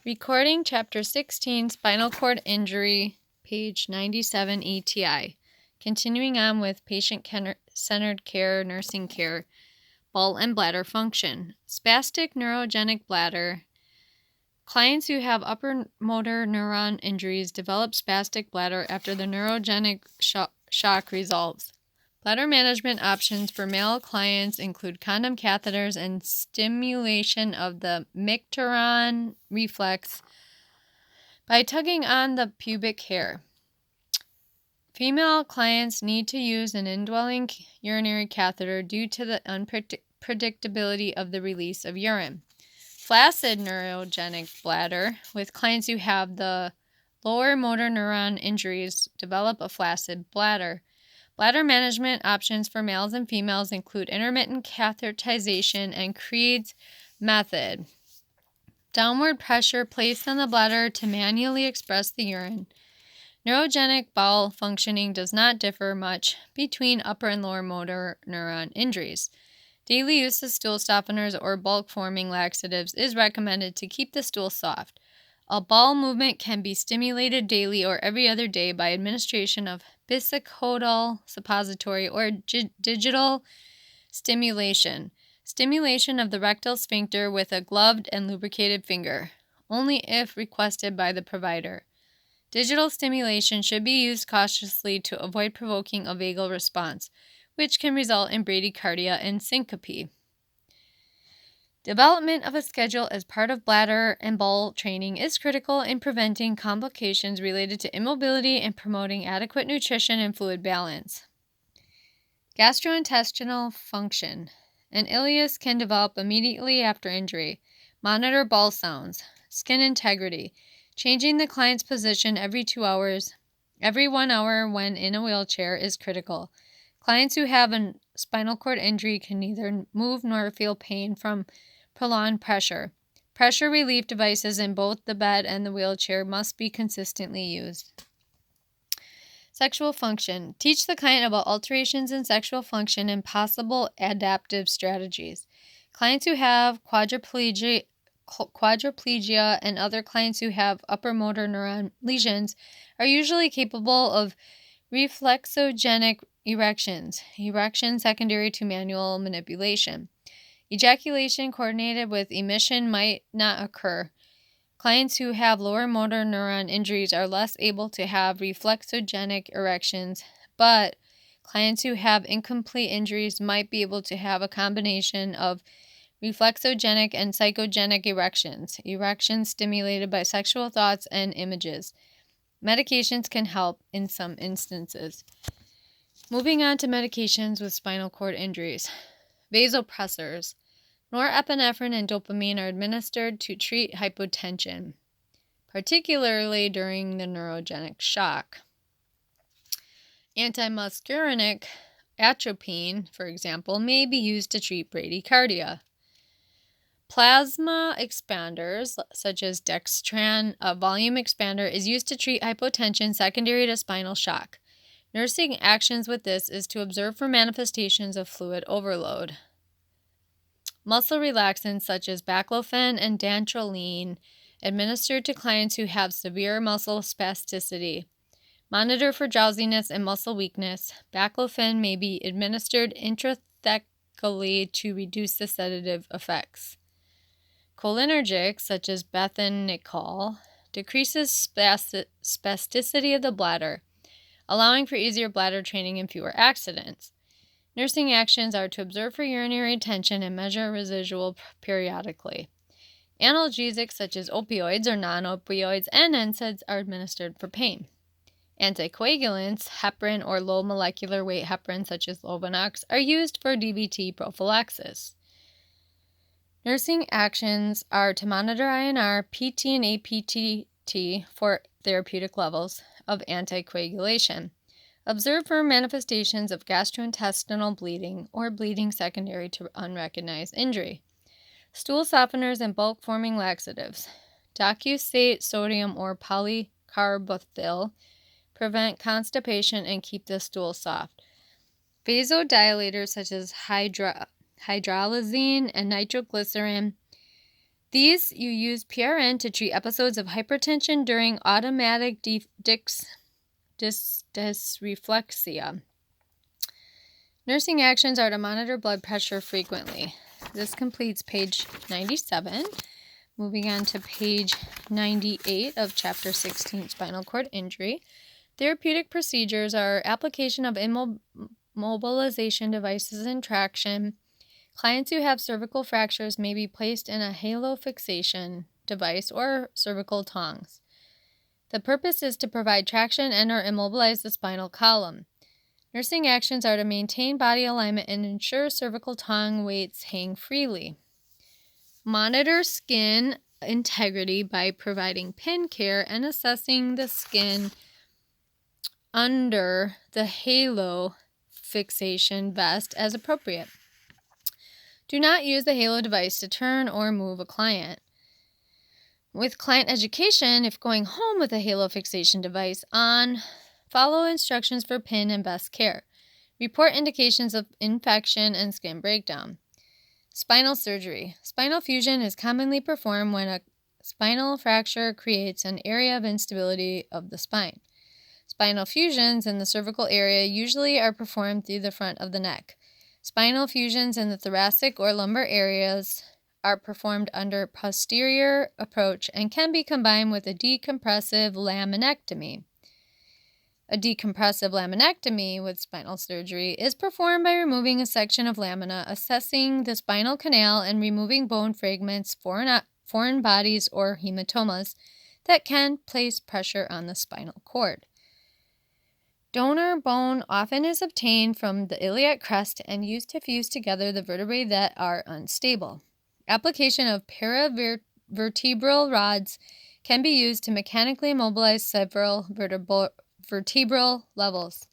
Recording Chapter 16, Spinal Cord Injury, page 97 ETI. Continuing on with patient-centered care, nursing care, ball and bladder function. Spastic neurogenic bladder. Clients who have upper motor neuron injuries develop spastic bladder after the neurogenic shock resolves. Bladder management options for male clients include condom catheters and stimulation of the Micturon reflex by tugging on the pubic hair. Female clients need to use an indwelling urinary catheter due to the unpredictability of the release of urine. Flaccid neurogenic bladder, with clients who have the lower motor neuron injuries, develop a flaccid bladder. Bladder management options for males and females include intermittent catheterization and Creed's method. Downward pressure placed on the bladder to manually express the urine. Neurogenic bowel functioning does not differ much between upper and lower motor neuron injuries. Daily use of stool softeners or bulk-forming laxatives is recommended to keep the stool soft. A bowel movement can be stimulated daily or every other day by administration of bicicotal suppository or digital stimulation. Stimulation of the rectal sphincter with a gloved and lubricated finger, only if requested by the provider. Digital stimulation should be used cautiously to avoid provoking a vagal response, which can result in bradycardia and syncope. Development of a schedule as part of bladder and bowel training is critical in preventing complications related to immobility and promoting adequate nutrition and fluid balance. Gastrointestinal function. An ileus can develop immediately after injury. Monitor bowel sounds. Skin integrity. Changing the client's position every 2 hours, every 1 hour when in a wheelchair is critical. Clients who have a spinal cord injury can neither move nor feel pain from prolonged pressure. Pressure relief devices in both the bed and the wheelchair must be consistently used. Sexual function. Teach the client about alterations in sexual function and possible adaptive strategies. Clients who have quadriplegia and other clients who have upper motor neuron lesions are usually capable of reflexogenic erections secondary to manual manipulation. Ejaculation coordinated with emission might not occur. Clients who have lower motor neuron injuries are less able to have reflexogenic erections, but clients who have incomplete injuries might be able to have a combination of reflexogenic and psychogenic erections stimulated by sexual thoughts and images. Medications can help in some instances. Moving on to medications with spinal cord injuries. Vasopressors. Norepinephrine and dopamine are administered to treat hypotension, particularly during the neurogenic shock. Antimuscarinic atropine, for example, may be used to treat bradycardia. Plasma expanders, such as dextran, a volume expander, is used to treat hypotension secondary to spinal shock. Nursing actions with this is to observe for manifestations of fluid overload. Muscle relaxants such as baclofen and dantrolene administered to clients who have severe muscle spasticity. Monitor for drowsiness and muscle weakness. Baclofen may be administered intrathecally to reduce the sedative effects. Cholinergics such as bethanicol decreases spasticity of the bladder, allowing for easier bladder training and fewer accidents. Nursing actions are to observe for urinary tension and measure residual periodically. Analgesics such as opioids or non-opioids and NSAIDs are administered for pain. Anticoagulants, heparin or low molecular weight heparin such as Lovenox, are used for DVT prophylaxis. Nursing actions are to monitor INR, PT, and APTT for therapeutic levels of anticoagulation. Observe for manifestations of gastrointestinal bleeding or bleeding secondary to unrecognized injury. Stool softeners and bulk-forming laxatives. Docusate sodium or polycarbothyl prevent constipation and keep the stool soft. Vasodilators such as hydralazine and nitroglycerin These you use PRN to treat episodes of hypertension during automatic dysreflexia. Nursing actions are to monitor blood pressure frequently. This completes page 97. Moving on to page 98 of Chapter 16, Spinal Cord Injury. Therapeutic procedures are application of immobilization devices and traction. Clients who have cervical fractures may be placed in a halo fixation device or cervical tongs. The purpose is to provide traction and/or immobilize the spinal column. Nursing actions are to maintain body alignment and ensure cervical tongue weights hang freely. Monitor skin integrity by providing pin care and assessing the skin under the halo fixation vest as appropriate. Do not use the halo device to turn or move a client. With client education, if going home with a halo fixation device on, follow instructions for pin and best care. Report indications of infection and skin breakdown. Spinal surgery. Spinal fusion is commonly performed when a spinal fracture creates an area of instability of the spine. Spinal fusions in the cervical area usually are performed through the front of the neck. Spinal fusions in the thoracic or lumbar areas are performed under posterior approach and can be combined with a decompressive laminectomy. A decompressive laminectomy with spinal surgery is performed by removing a section of lamina, assessing the spinal canal, and removing bone fragments, foreign bodies, or hematomas that can place pressure on the spinal cord. Donor bone often is obtained from the iliac crest and used to fuse together the vertebrae that are unstable. Application of paravertebral rods can be used to mechanically immobilize several vertebral levels.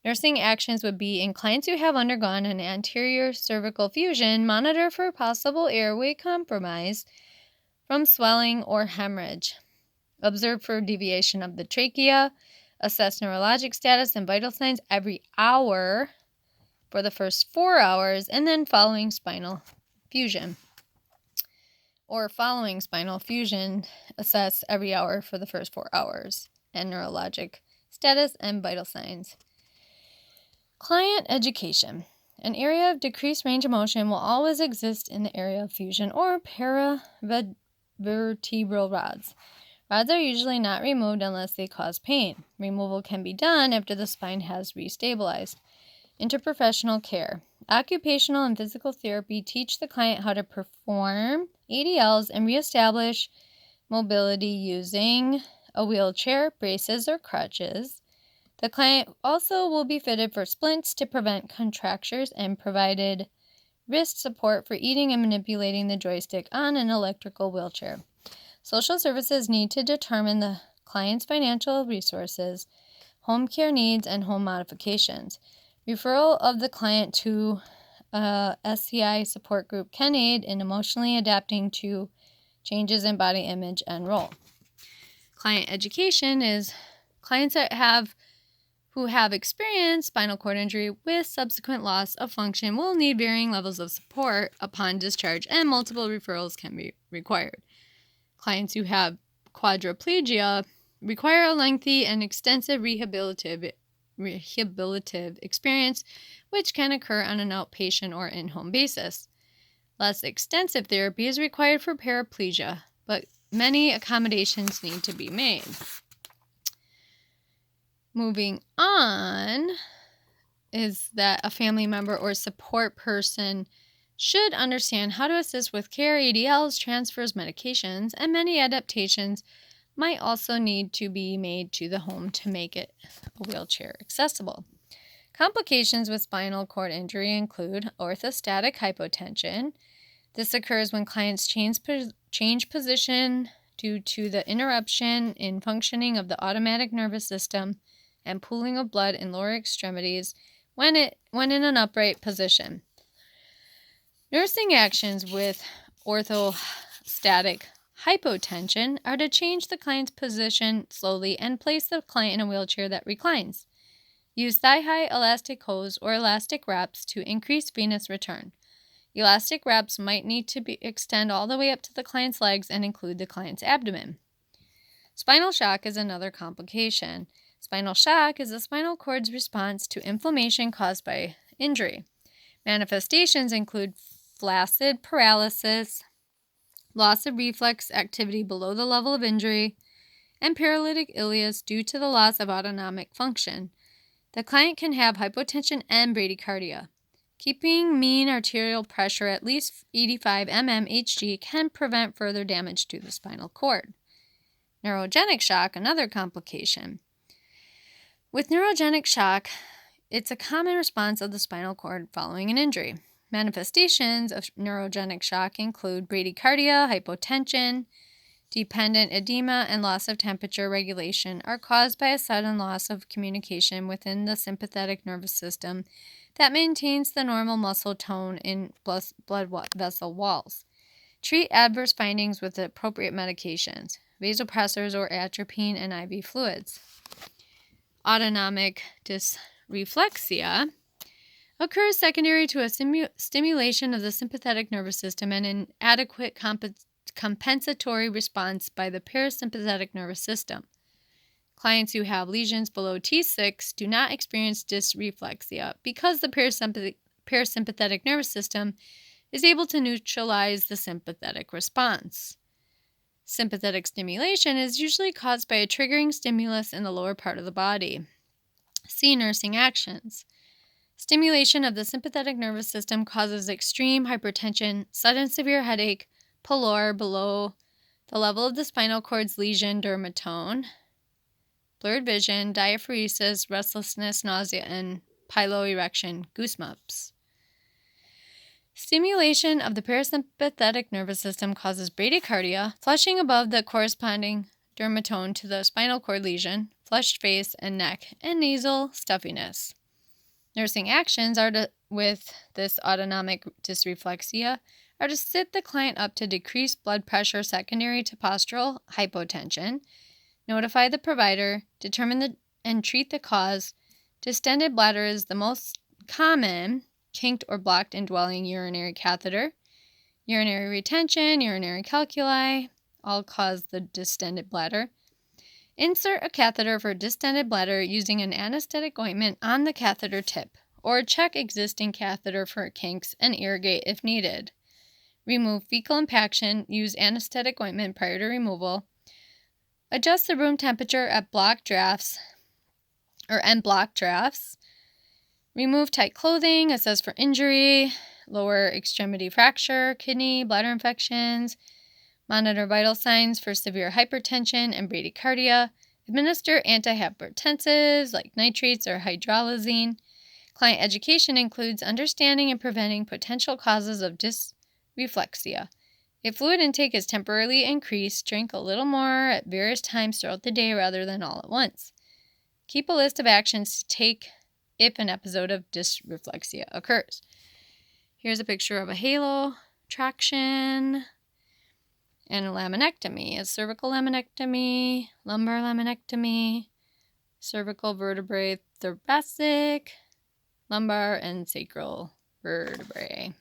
Nursing actions would be in clients who have undergone an anterior cervical fusion, monitor for possible airway compromise from swelling or hemorrhage. Observe for deviation of the trachea. Assess neurologic status and vital signs every hour for the first 4 hours, and then following spinal fusion. Assess every hour for the first 4 hours, and neurologic status and vital signs. Client education. An area of decreased range of motion will always exist in the area of fusion or paravertebral rods. Rods are usually not removed unless they cause pain. Removal can be done after the spine has restabilized. Interprofessional care. Occupational and physical therapy teach the client how to perform ADLs and reestablish mobility using a wheelchair, braces, or crutches. The client also will be fitted for splints to prevent contractures and provided wrist support for eating and manipulating the joystick on an electrical wheelchair. Social services need to determine the client's financial resources, home care needs, and home modifications. Referral of the client to a SCI support group can aid in emotionally adapting to changes in body image and role. Client education is clients who have experienced spinal cord injury with subsequent loss of function will need varying levels of support upon discharge, and multiple referrals can be required. Clients who have quadriplegia require a lengthy and extensive rehabilitative experience, which can occur on an outpatient or in-home basis. Less extensive therapy is required for paraplegia, but many accommodations need to be made. Moving on is that a family member or support person should understand how to assist with care, ADLs, transfers, medications, and many adaptations might also need to be made to the home to make it a wheelchair accessible. Complications with spinal cord injury include orthostatic hypotension. This occurs when clients change position due to the interruption in functioning of the automatic nervous system and pooling of blood in lower extremities when in an upright position. Nursing actions with orthostatic hypotension are to change the client's position slowly and place the client in a wheelchair that reclines. Use thigh-high elastic hose or elastic wraps to increase venous return. Elastic wraps might need to extend all the way up to the client's legs and include the client's abdomen. Spinal shock is another complication. Spinal shock is the spinal cord's response to inflammation caused by injury. Manifestations include flaccid paralysis, loss of reflex activity below the level of injury, and paralytic ileus due to the loss of autonomic function. The client can have hypotension and bradycardia. Keeping mean arterial pressure at least 85 mmHg can prevent further damage to the spinal cord. Neurogenic shock, another complication. With neurogenic shock, it's a common response of the spinal cord following an injury. Manifestations of neurogenic shock include bradycardia, hypotension, dependent edema, and loss of temperature regulation are caused by a sudden loss of communication within the sympathetic nervous system that maintains the normal muscle tone in blood vessel walls. Treat adverse findings with the appropriate medications, vasopressors or atropine and IV fluids. Autonomic dysreflexia occurs secondary to a stimulation of the sympathetic nervous system and an inadequate compensatory response by the parasympathetic nervous system. Clients who have lesions below T6 do not experience dysreflexia because the parasympathetic nervous system is able to neutralize the sympathetic response. Sympathetic stimulation is usually caused by a triggering stimulus in the lower part of the body. See nursing actions. Stimulation of the sympathetic nervous system causes extreme hypertension, sudden severe headache, pallor below the level of the spinal cord's lesion dermatome, blurred vision, diaphoresis, restlessness, nausea, and piloerection, goosebumps. Stimulation of the parasympathetic nervous system causes bradycardia, flushing above the corresponding dermatome to the spinal cord lesion, flushed face and neck, and nasal stuffiness. Nursing actions with this autonomic dysreflexia are to sit the client up to decrease blood pressure secondary to postural hypotension, notify the provider, determine and treat the cause. Distended bladder is the most common kinked or blocked indwelling urinary catheter. Urinary retention, urinary calculi, all cause the distended bladder. Insert a catheter for distended bladder using an anesthetic ointment on the catheter tip, or check existing catheter for kinks and irrigate if needed. Remove fecal impaction, use anesthetic ointment prior to removal. Adjust the room temperature at block drafts. Remove tight clothing, assess for injury, lower extremity fracture, kidney, bladder infections. Monitor vital signs for severe hypertension and bradycardia. Administer antihypertensives like nitrates or hydralazine. Client education includes understanding and preventing potential causes of dysreflexia. If fluid intake is temporarily increased, drink a little more at various times throughout the day rather than all at once. Keep a list of actions to take if an episode of dysreflexia occurs. Here's a picture of a halo traction and a laminectomy. A cervical laminectomy, lumbar laminectomy, cervical vertebrae, thoracic, lumbar, and sacral vertebrae.